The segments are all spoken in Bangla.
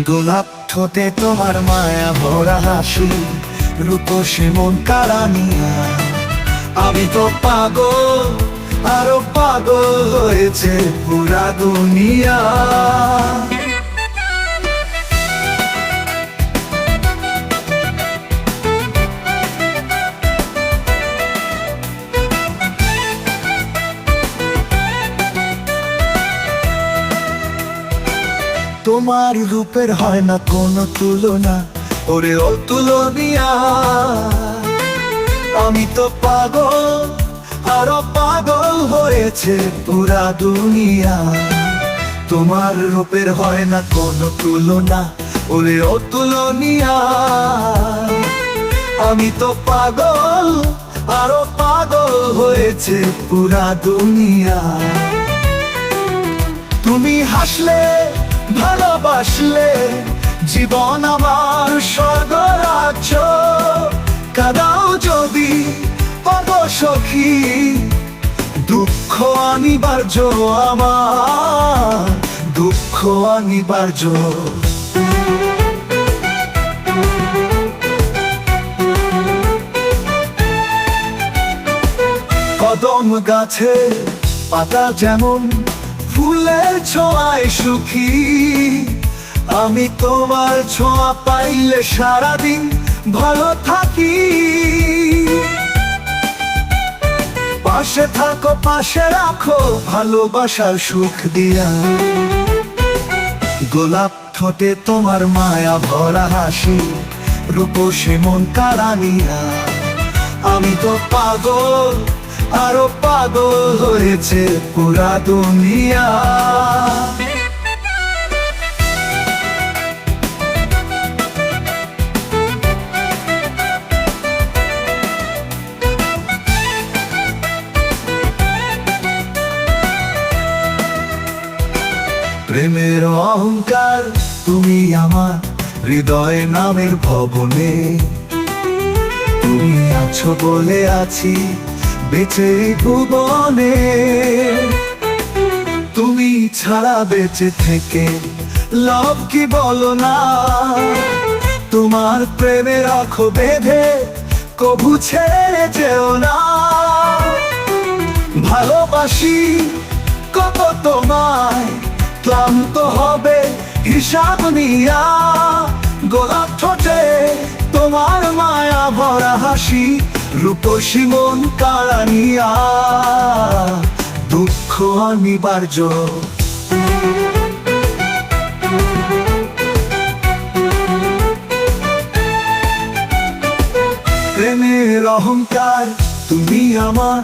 গোলাপ ঠোঁটে তোমার মায়া ভরা হাসি, রূপসী মন কারানিয়া। আমি তো পাগল, আরো পাগল হয়েছে পুরা দুনিয়া। তোমার রূপের হয় না কোনো তুলনা, ওরে অতুলনীয়া। আমি তো পাগল, আরো পাগল হয়েছে পুরা দুনিয়া। তোমার রূপের হয় না কোনো তুলনা, ওরে অতুলনীয়া। আমি তো পাগল, আরো পাগল হয়েছে পুরা দুনিয়া। তুমি হাসলে, ভালোবাসলে জীবন আমার স্বর্গরাজ্য। কাদাও যদি পাব সখী, দুঃখ অনিবার্য আমার, দুঃখ অনিবার্য। কদম গাছে পাতা যেমন ফুলের ছোঁয়ায় সুখী, আমি তোমার ছোঁয়া পাইলে সারাদিন ভালো থাকি। পাশে থাকো, পাশে রাখো, ভালোবাসার সুখ দিয়া। গোলাপ ঠোঁটে তোমার মায়া ভরা হাসি, রূপসী মন কারানিয়া। আমি তো পাগল, আরো পাগল হয়েছে পুরা দুনিয়া। প্রেমের অহংকার তুমি আমার হৃদয় নামের ভবনে। তুমি আছো বলে আছি বেঁচে ভুবনে। তুমি ছাড়া বেঁচে থেকে লাভ কি বলো না। তোমার প্রেমে রাখো বেঁধে, কবু ছেড়ে যেও না। ভালোবাসি কত তোমায়, ক্লান্ত হবে হিসাব নিয়া। গোলাপ ঠোঁটে তোমার মায়া ভরা হাসি, রূপসী মন কারানিয়া। দুঃখ অনিবার্য। প্রেমের অহংকার তুমি আমার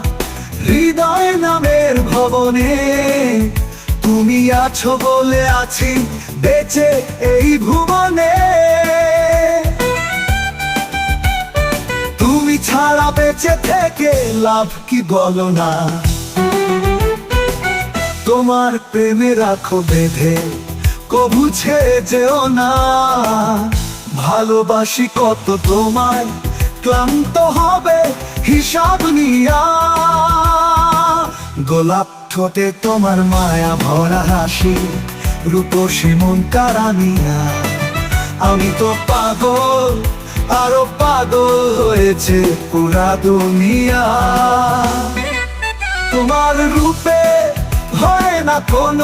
হৃদয় নামের ভবনে। তুমি আছো বলে আছি বেঁচে এই ভুবনে। তুমি ছাড়া বেঁচে থেকে লাভ কি বলো না। তোমার প্রেমে রাখো বেঁধে, কবু ছেড়ে যেও না। ভালোবাসি কত তোমায়, ক্লান্ত হবে হিসাব নিয়া। গোলাপ ঠোঁটে তোমার মায়া ভরা হাসি, রূপসী মন কারানিয়া। আমি তো পাগল, আরো পাগল হয়েছে পুরা দুনিয়া। তোমার রূপে হয় না কোনো